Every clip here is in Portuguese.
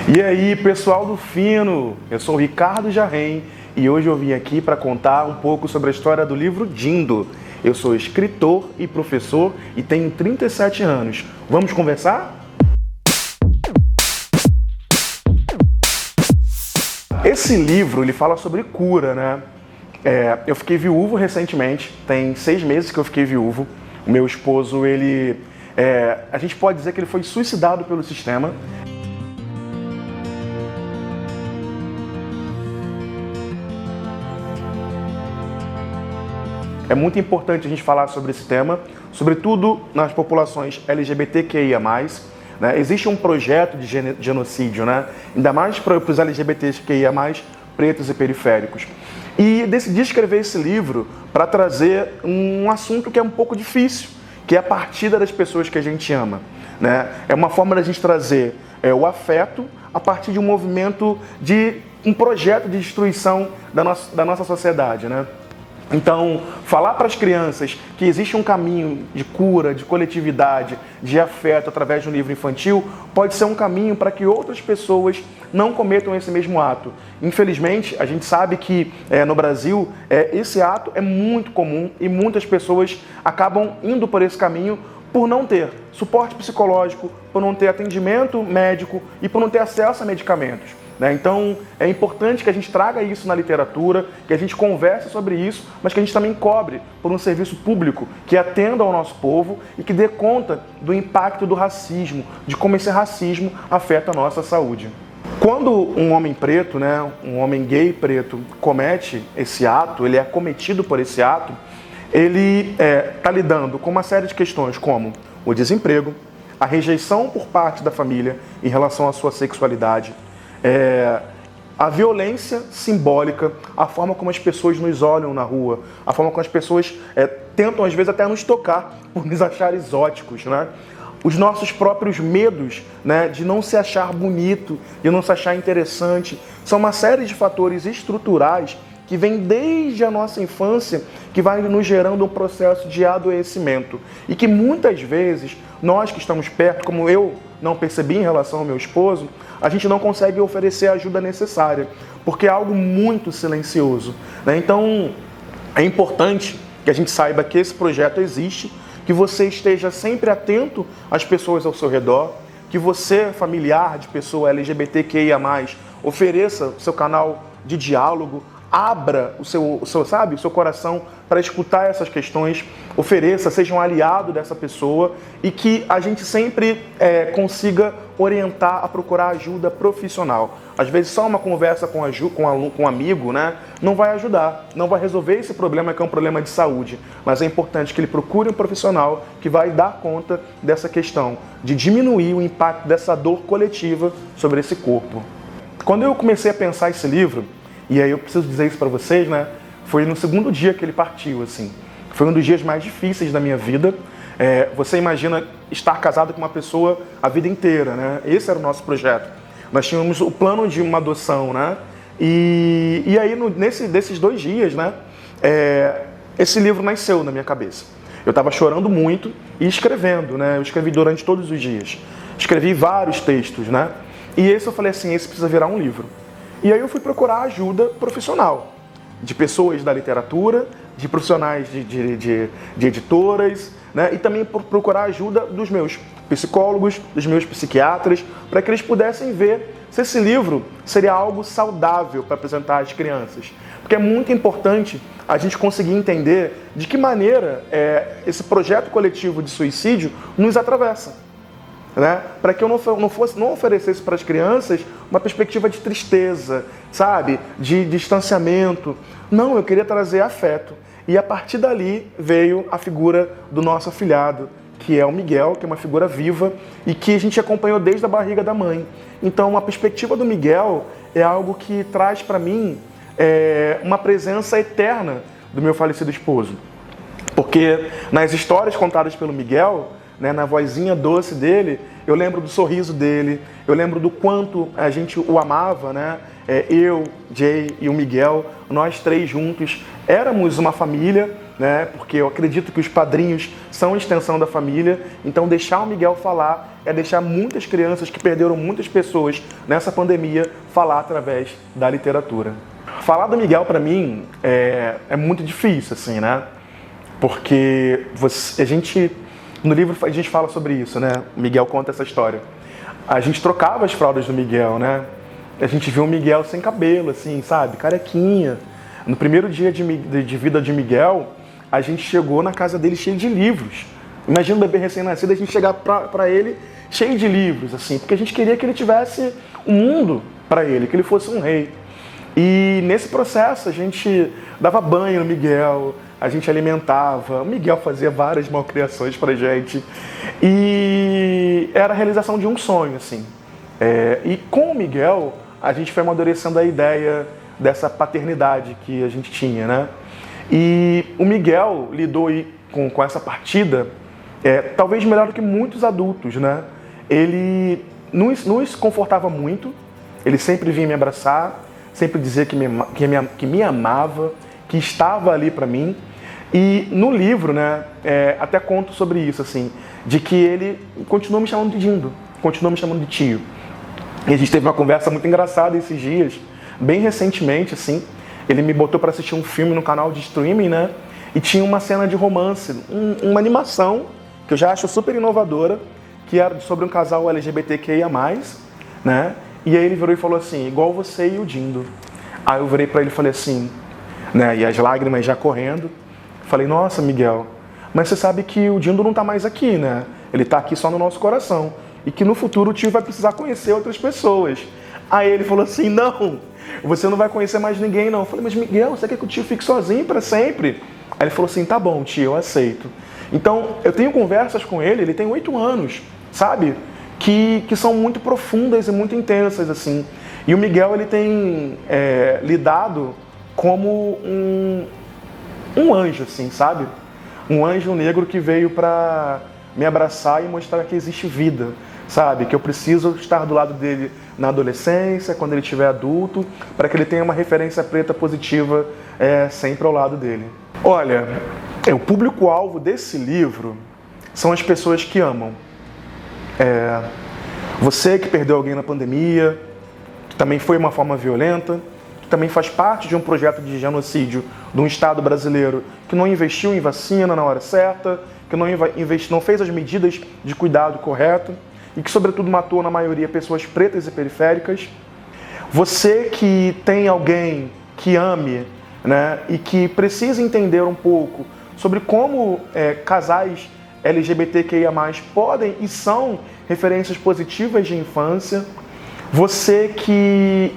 E aí, pessoal do Fino, eu sou o Ricardo Jarrem e hoje eu vim aqui para contar um pouco sobre a história do livro Dindo. Eu sou escritor e professor e tenho 37 anos. Vamos conversar? Esse livro, ele fala sobre cura, né? Eu fiquei viúvo recentemente, tem 6 meses que eu fiquei viúvo. O meu esposo, a gente pode dizer que ele foi suicidado pelo sistema. É muito importante a gente falar sobre esse tema, sobretudo nas populações LGBTQIA+. Né? Existe um projeto de genocídio, né? Ainda mais para os LGBTQIA+, pretos e periféricos. E decidi escrever esse livro para trazer um assunto que é um pouco difícil, que é a partida das pessoas que a gente ama. Né? É uma forma da gente trazer o afeto a partir de um movimento, de um projeto de destruição da nossa sociedade. Né? Então, falar para as crianças que existe um caminho de cura, de coletividade, de afeto através de um livro infantil, pode ser um caminho para que outras pessoas não cometam esse mesmo ato. Infelizmente, a gente sabe que no Brasil esse ato é muito comum e muitas pessoas acabam indo por esse caminho por não ter suporte psicológico, por não ter atendimento médico e por não ter acesso a medicamentos. Então, é importante que a gente traga isso na literatura, que a gente converse sobre isso, mas que a gente também cobre por um serviço público que atenda ao nosso povo e que dê conta do impacto do racismo, de como esse racismo afeta a nossa saúde. Quando um homem preto, né, um homem gay preto, comete esse ato, ele é acometido por esse ato, ele está lidando com uma série de questões como o desemprego, a rejeição por parte da família em relação à sua sexualidade, a violência simbólica, a forma como as pessoas nos olham na rua, a forma como as pessoas tentam às vezes até nos tocar por nos achar exóticos, né? Os nossos próprios medos, né, de não se achar bonito, de não se achar interessante, são uma série de fatores estruturais que vem desde a nossa infância, que vai nos gerando um processo de adoecimento. E que muitas vezes, nós que estamos perto, como eu não percebi em relação ao meu esposo, a gente não consegue oferecer a ajuda necessária, porque é algo muito silencioso. Né? Então, é importante que a gente saiba que esse projeto existe, que você esteja sempre atento às pessoas ao seu redor, que você, familiar de pessoa LGBTQIA+, ofereça o seu canal de diálogo, abra o seu coração para escutar essas questões, ofereça, seja um aliado dessa pessoa e que a gente sempre consiga orientar a procurar ajuda profissional. Às vezes só uma conversa com um amigo, né, não vai ajudar, não vai resolver esse problema que é um problema de saúde, mas é importante que ele procure um profissional que vai dar conta dessa questão, de diminuir o impacto dessa dor coletiva sobre esse corpo. Quando eu comecei a pensar esse livro, e aí eu preciso dizer isso para vocês, né? Foi no segundo dia que ele partiu, assim. Foi um dos dias mais difíceis da minha vida. Você imagina estar casado com uma pessoa a vida inteira, né? Esse era o nosso projeto. Nós tínhamos o plano de uma adoção, né? E aí, desses 2 dias, né? Esse livro nasceu na minha cabeça. Eu estava chorando muito e escrevendo, né? Eu escrevi durante todos os dias. Escrevi vários textos, né? E esse eu falei assim, esse precisa virar um livro. E aí eu fui procurar ajuda profissional, de pessoas da literatura, de profissionais de editoras, né? E também procurar ajuda dos meus psicólogos, dos meus psiquiatras, para que eles pudessem ver se esse livro seria algo saudável para apresentar às crianças. Porque é muito importante a gente conseguir entender de que maneira esse projeto coletivo de suicídio nos atravessa. Né? Para que eu não oferecesse para as crianças uma perspectiva de tristeza, sabe? De distanciamento. Não, eu queria trazer afeto. E a partir dali veio a figura do nosso afilhado, que é o Miguel, que é uma figura viva e que a gente acompanhou desde a barriga da mãe. Então, a perspectiva do Miguel é algo que traz para mim uma presença eterna do meu falecido esposo. Porque nas histórias contadas pelo Miguel, né, na vozinha doce dele, eu lembro do sorriso dele, eu lembro do quanto a gente o amava, né? Eu, Jay e o Miguel, nós 3 juntos, éramos uma família, né? Porque eu acredito que os padrinhos são a extensão da família, então deixar o Miguel falar é deixar muitas crianças que perderam muitas pessoas nessa pandemia falar através da literatura. Falar do Miguel, para mim, é muito difícil, assim, né? Porque no livro a gente fala sobre isso, né? O Miguel conta essa história. A gente trocava as fraldas do Miguel, né? A gente viu o Miguel sem cabelo, assim, sabe? Carequinha. No primeiro dia de vida de Miguel, a gente chegou na casa dele cheio de livros. Imagina um bebê recém-nascido, a gente chegar para ele cheio de livros, assim, porque a gente queria que ele tivesse um mundo para ele, que ele fosse um rei. E nesse processo a gente dava banho no Miguel, a gente alimentava, o Miguel fazia várias malcriações pra gente. E era a realização de um sonho, assim. E com o Miguel, a gente foi amadurecendo a ideia dessa paternidade que a gente tinha, né? E o Miguel lidou com essa partida, talvez melhor do que muitos adultos, né? Ele nos confortava muito, ele sempre vinha me abraçar, sempre dizia que me amava, que estava ali para mim. E no livro, né, até conto sobre isso, assim, de que ele continuou me chamando de Dindo, continuou me chamando de tio. E a gente teve uma conversa muito engraçada esses dias, bem recentemente, assim. Ele me botou para assistir um filme no canal de streaming, né? E tinha uma cena de romance, uma animação que eu já acho super inovadora, que era sobre um casal LGBTQIA+, né? E aí ele virou e falou assim, igual você e o Dindo. Aí eu virei para ele e falei assim, né? E as lágrimas já correndo. Falei, nossa, Miguel, mas você sabe que o Dindo não tá mais aqui, né? Ele tá aqui só no nosso coração. E que no futuro o tio vai precisar conhecer outras pessoas. Aí ele falou assim, não, você não vai conhecer mais ninguém, não. Eu falei, mas Miguel, você quer que o tio fique sozinho para sempre? Aí ele falou assim, tá bom, tio, eu aceito. Então, eu tenho conversas com ele tem 8 anos, sabe? Que são muito profundas e muito intensas, assim. E o Miguel, ele tem lidado como um anjo, assim, sabe? Um anjo negro que veio para me abraçar e mostrar que existe vida, sabe? Que eu preciso estar do lado dele na adolescência, quando ele estiver adulto, para que ele tenha uma referência preta positiva sempre ao lado dele. Olha, o público-alvo desse livro são as pessoas que amam. Você que perdeu alguém na pandemia, que também foi uma forma violenta, que também faz parte de um projeto de genocídio de um Estado brasileiro que não investiu em vacina na hora certa, que não fez as medidas de cuidado correto e que, sobretudo, matou, na maioria, pessoas pretas e periféricas. Você que tem alguém que ame, né, e que precisa entender um pouco sobre como casais LGBTQIA+, podem e são referências positivas de infância. Você que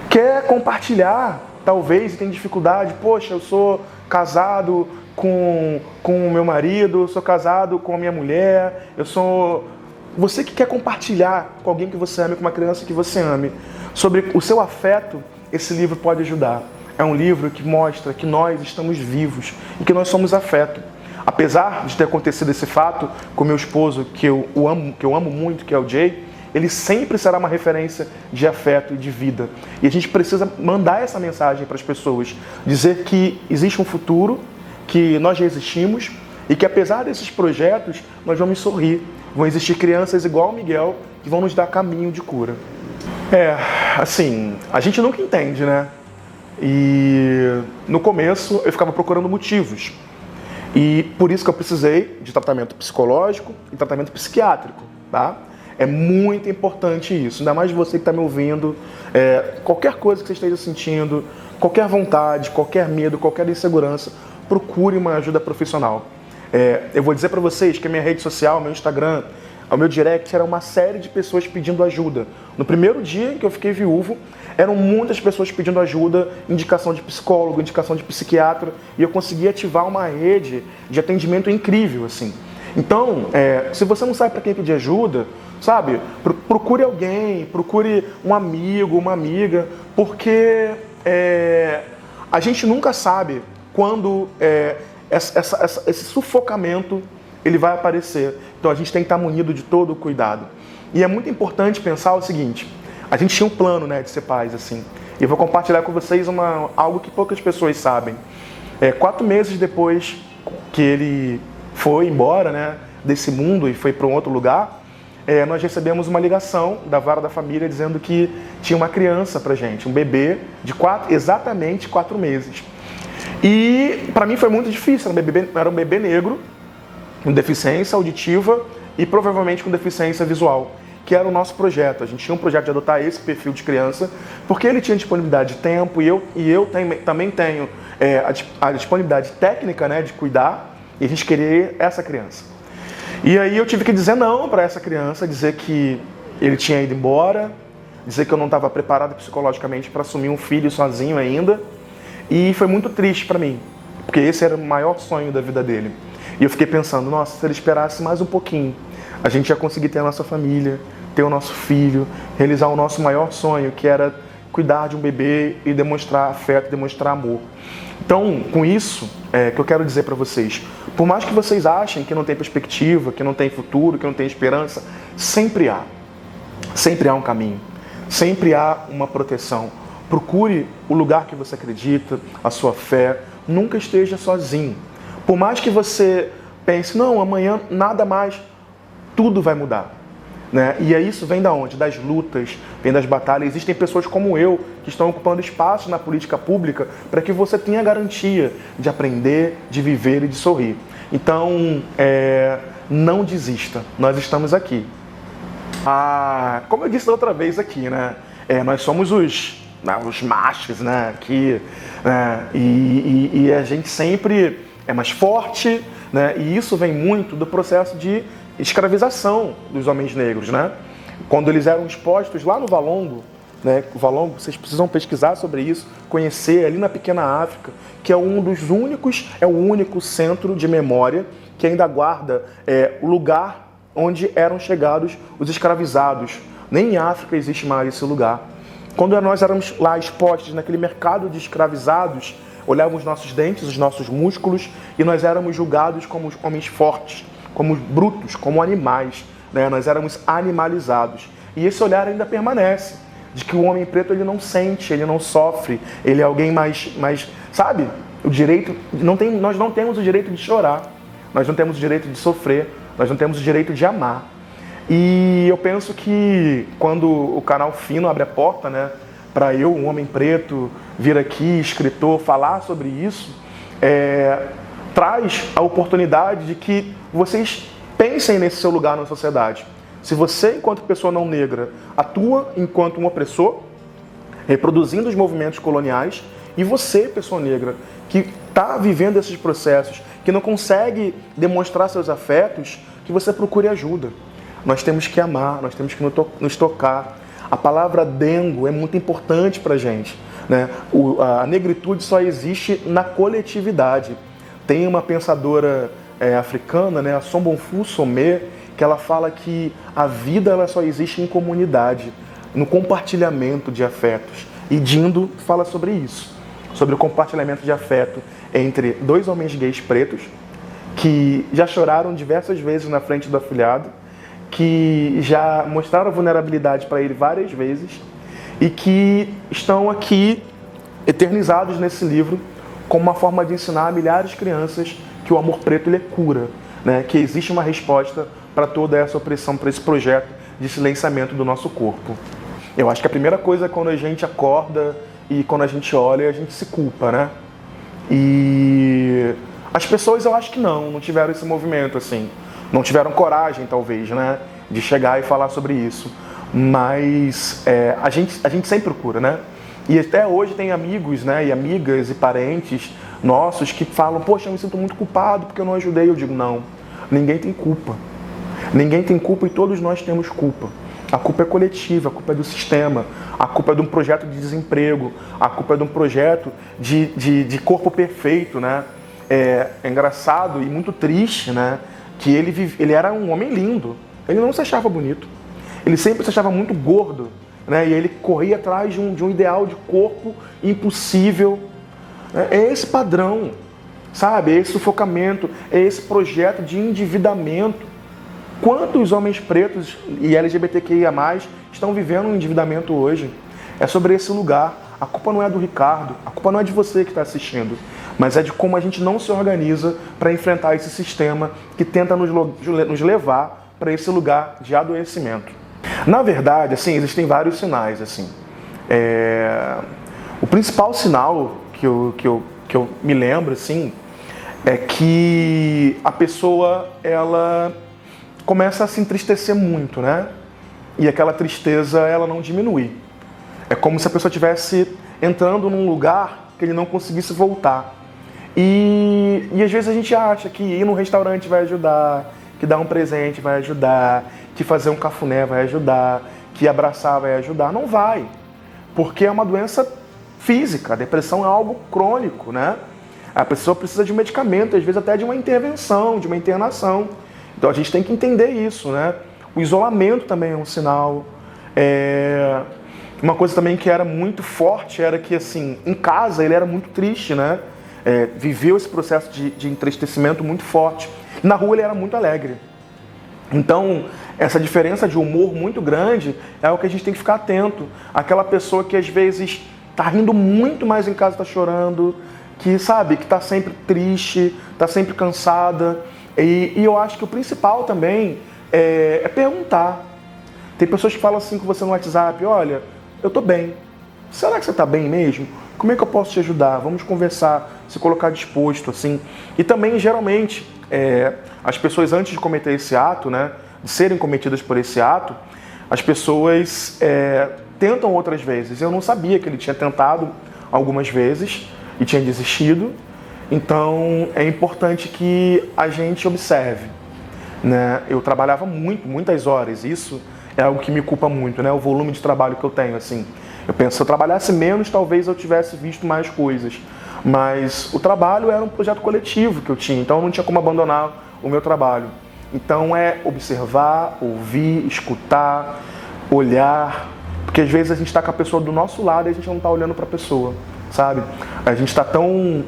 quer compartilhar, talvez, e tem dificuldade, poxa, eu sou casado com o meu marido, eu sou casado com a minha mulher, Você que quer compartilhar com alguém que você ame, com uma criança que você ame, sobre o seu afeto, esse livro pode ajudar. É um livro que mostra que nós estamos vivos e que nós somos afeto. Apesar de ter acontecido esse fato com meu esposo, que eu amo muito, que é o Jay, ele sempre será uma referência de afeto e de vida. E a gente precisa mandar essa mensagem para as pessoas, dizer que existe um futuro, que nós já existimos e que apesar desses projetos, nós vamos sorrir. Vão existir crianças igual o Miguel que vão nos dar caminho de cura. Assim, a gente nunca entende, né? E no começo eu ficava procurando motivos. E por isso que eu precisei de tratamento psicológico e tratamento psiquiátrico, tá? É muito importante isso, ainda mais você que está me ouvindo. Qualquer coisa que você esteja sentindo, qualquer vontade, qualquer medo, qualquer insegurança, procure uma ajuda profissional. Eu vou dizer para vocês que a minha rede social, meu Instagram, o meu direct, era uma série de pessoas pedindo ajuda. No primeiro dia em que eu fiquei viúvo, eram muitas pessoas pedindo ajuda, indicação de psicólogo, indicação de psiquiatra, e eu consegui ativar uma rede de atendimento incrível, assim. Então, se você não sabe para quem pedir ajuda, sabe, procure alguém, procure um amigo, uma amiga, porque a gente nunca sabe quando esse sufocamento ele vai aparecer. Então a gente tem que estar munido de todo o cuidado. E é muito importante pensar o seguinte, a gente tinha um plano, né, de ser pais, assim. E eu vou compartilhar com vocês algo que poucas pessoas sabem. 4 meses depois que ele foi embora, né, desse mundo e foi para um outro lugar, nós recebemos uma ligação da Vara da Família dizendo que tinha uma criança pra gente, um bebê de exatamente 4 meses. E para mim foi muito difícil, era um bebê negro, com deficiência auditiva e provavelmente com deficiência visual, que era o nosso projeto. A gente tinha um projeto de adotar esse perfil de criança, porque ele tinha disponibilidade de tempo e eu também tenho a disponibilidade técnica, né, de cuidar, e a gente queria essa criança. E aí eu tive que dizer não para essa criança, dizer que ele tinha ido embora, dizer que eu não estava preparado psicologicamente para assumir um filho sozinho ainda. E foi muito triste para mim, porque esse era o maior sonho da vida dele. E eu fiquei pensando, nossa, se ele esperasse mais um pouquinho, a gente ia conseguir ter a nossa família, ter o nosso filho, realizar o nosso maior sonho, que era cuidar de um bebê e demonstrar afeto, demonstrar amor. Então, com isso, que eu quero dizer para vocês, por mais que vocês achem que não tem perspectiva, que não tem futuro, que não tem esperança, sempre há um caminho, sempre há uma proteção. Procure o lugar que você acredita, a sua fé, nunca esteja sozinho. Por mais que você pense, não, amanhã nada mais, tudo vai mudar. Né? E isso vem da onde? Das lutas, vem das batalhas. Existem pessoas como eu que estão ocupando espaço na política pública para que você tenha a garantia de aprender, de viver e de sorrir. Então, não desista. Nós estamos aqui. Como eu disse da outra vez aqui, né? Nós somos os machos, né? Aqui, né? E a gente sempre é mais forte, né? E isso vem muito do processo de escravização dos homens negros, né? Quando eles eram expostos lá no Valongo, né? O Valongo, vocês precisam pesquisar sobre isso, conhecer ali na pequena África, que é o único centro de memória que ainda guarda o lugar onde eram chegados os escravizados. Nem em África existe mais esse lugar. Quando nós éramos lá expostos naquele mercado de escravizados, olhavam os nossos dentes, os nossos músculos, e nós éramos julgados como homens fortes, como brutos, como animais, né? Nós éramos animalizados. E esse olhar ainda permanece, de que o homem preto ele não sente, ele não sofre, ele é alguém mais sabe? Nós não temos o direito de chorar, nós não temos o direito de sofrer, nós não temos o direito de amar. E eu penso que quando o canal Fino abre a porta, né, para eu, um homem preto, vir aqui, escritor, falar sobre isso, traz a oportunidade de que vocês pensem nesse seu lugar na sociedade. Se você, enquanto pessoa não negra, atua enquanto um opressor, reproduzindo os movimentos coloniais, e você, pessoa negra, que está vivendo esses processos, que não consegue demonstrar seus afetos, que você procure ajuda. Nós temos que amar, nós temos que nos tocar. A palavra dengo é muito importante para a gente, né? A negritude só existe na coletividade. Tem uma pensadora africana, né, a Sombonfu Somé, que ela fala que a vida ela só existe em comunidade, no compartilhamento de afetos. E Dindo fala sobre isso, sobre o compartilhamento de afeto entre 2 homens gays pretos, que já choraram diversas vezes na frente do afilhado, que já mostraram vulnerabilidade para ele várias vezes e que estão aqui eternizados nesse livro como uma forma de ensinar a milhares de crianças que o amor preto ele é cura, né? Que existe uma resposta para toda essa opressão, para esse projeto de silenciamento do nosso corpo. Eu acho que a primeira coisa é quando a gente acorda e quando a gente olha, a gente se culpa, né? E as pessoas eu acho que não tiveram esse movimento assim. Não tiveram coragem, talvez, né, de chegar e falar sobre isso. Mas a gente sempre procura, né? E até hoje tem amigos, né, e amigas e parentes nossos que falam, poxa, eu me sinto muito culpado porque eu não ajudei. Eu digo, não, ninguém tem culpa. Ninguém tem culpa e todos nós temos culpa. A culpa é coletiva, a culpa é do sistema, a culpa é de um projeto de desemprego, a culpa é de um projeto de corpo perfeito, né? É engraçado e muito triste, né? Que ele era um homem lindo, ele não se achava bonito, ele sempre se achava muito gordo, né? E ele corria atrás de um ideal de corpo impossível. É esse padrão, sabe? É esse sufocamento, é esse projeto de endividamento. Quantos homens pretos e LGBTQIA+, estão vivendo um endividamento hoje? É sobre esse lugar. A culpa não é do Ricardo, a culpa não é de você que está assistindo, mas é de como a gente não se organiza para enfrentar esse sistema que tenta nos levar para esse lugar de adoecimento. Na verdade, assim, existem vários sinais, assim. O principal sinal que eu me lembro, assim, é que a pessoa, ela começa a se entristecer muito, né? E aquela tristeza, ela não diminui. É como se a pessoa estivesse entrando num lugar que ele não conseguisse voltar. E às vezes a gente acha que ir num restaurante vai ajudar, que dar um presente vai ajudar, que fazer um cafuné vai ajudar, que abraçar vai ajudar. Não vai, porque é uma doença física. A depressão é algo crônico, né? A pessoa precisa de um medicamento, às vezes até de uma intervenção, de uma internação. Então a gente tem que entender isso, né? O isolamento também é um sinal. Uma coisa também que era muito forte era que, assim, em casa ele era muito triste, né? Viveu esse processo de entristecimento muito forte. Na rua ele era muito alegre. Então, essa diferença de humor muito grande é o que a gente tem que ficar atento. Aquela pessoa que às vezes tá rindo muito, mas em casa tá chorando, que sabe, que tá sempre triste, tá sempre cansada. E eu acho que o principal também é perguntar. Tem pessoas que falam assim com você no WhatsApp: olha, eu tô bem. Será que você tá bem mesmo? Como é que eu posso te ajudar? Vamos conversar, se colocar disposto, assim. E também, geralmente, as pessoas, antes de cometer esse ato, né, de serem cometidas por esse ato, as pessoas tentam outras vezes. Eu não sabia que ele tinha tentado algumas vezes e tinha desistido. Então, é importante que a gente observe, né? Eu trabalhava muitas horas. Isso é algo que me culpa muito, né? O volume de trabalho que eu tenho, assim. Eu penso, se eu trabalhasse menos, talvez eu tivesse visto mais coisas. Mas o trabalho era um projeto coletivo que eu tinha, então eu não tinha como abandonar o meu trabalho. Então é observar, ouvir, escutar, olhar, porque às vezes a gente está com a pessoa do nosso lado e a gente não está olhando para a pessoa, sabe? A gente está tão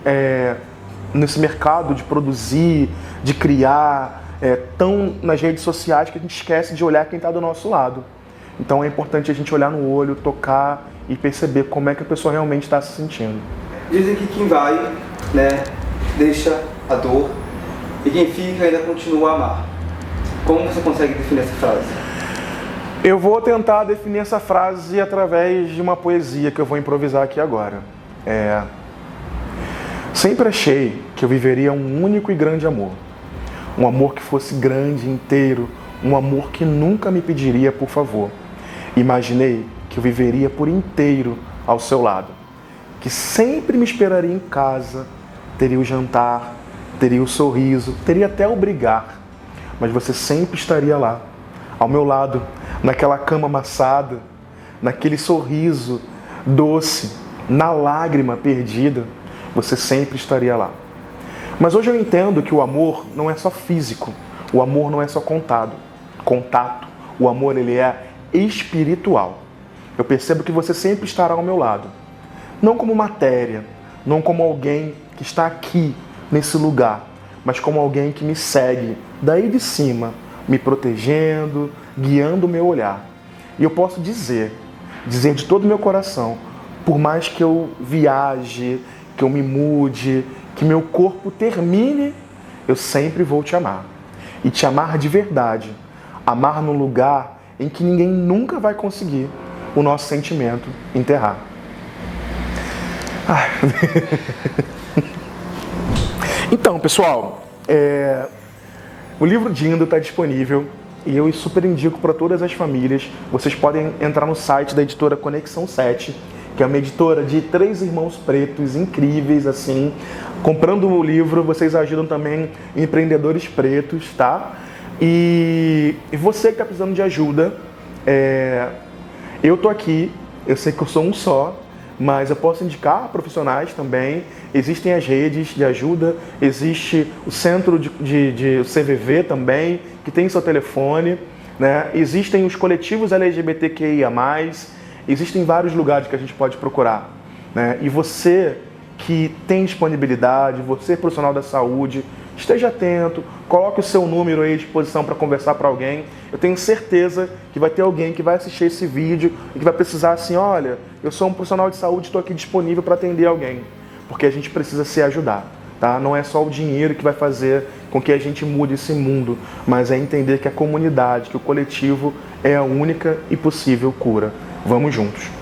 nesse mercado de produzir, de criar, tão nas redes sociais que a gente esquece de olhar quem está do nosso lado. Então é importante a gente olhar no olho, tocar e perceber como é que a pessoa realmente está se sentindo. Dizem que quem vai, né, deixa a dor, e quem fica ainda continua a amar. Como você consegue definir essa frase? Eu vou tentar definir essa frase através de uma poesia que eu vou improvisar aqui agora. Sempre achei que eu viveria um único e grande amor. Um amor que fosse grande, inteiro, um amor que nunca me pediria por favor. Imaginei que eu viveria por inteiro ao seu lado, que sempre me esperaria em casa, teria o jantar, teria o sorriso, teria até o brigar, mas você sempre estaria lá, ao meu lado, naquela cama amassada, naquele sorriso doce, na lágrima perdida, você sempre estaria lá. Mas hoje eu entendo que o amor não é só físico, o amor não é só contato, o amor ele é espiritual. Eu percebo que você sempre estará ao meu lado, não como matéria, não como alguém que está aqui nesse lugar, mas como alguém que me segue daí de cima, me protegendo, guiando o meu olhar. E eu posso dizer de todo o meu coração, por mais que eu viaje, que eu me mude, que meu corpo termine, eu sempre vou te amar. E te amar de verdade. Amar num lugar em que ninguém nunca vai conseguir o nosso sentimento enterrar. Então, pessoal, o livro Dindo está disponível e eu super indico para todas as famílias. Vocês podem entrar no site da editora Conexão 7, que é uma editora de 3 irmãos pretos incríveis, assim. Comprando o livro, vocês ajudam também empreendedores pretos, tá? E você que está precisando de ajuda, eu tô aqui, eu sei que eu sou um só, mas eu posso indicar profissionais também. Existem as redes de ajuda, existe o centro de CVV também, que tem seu telefone, né? Existem os coletivos LGBTQIA+, existem vários lugares que a gente pode procurar, né? E você que tem disponibilidade, você profissional da saúde, esteja atento, coloque o seu número aí à disposição para conversar para alguém. Eu tenho certeza que vai ter alguém que vai assistir esse vídeo e que vai precisar assim, olha, eu sou um profissional de saúde, estou aqui disponível para atender alguém. Porque a gente precisa se ajudar, tá? Não é só o dinheiro que vai fazer com que a gente mude esse mundo, mas é entender que a comunidade, que o coletivo é a única e possível cura. Vamos juntos.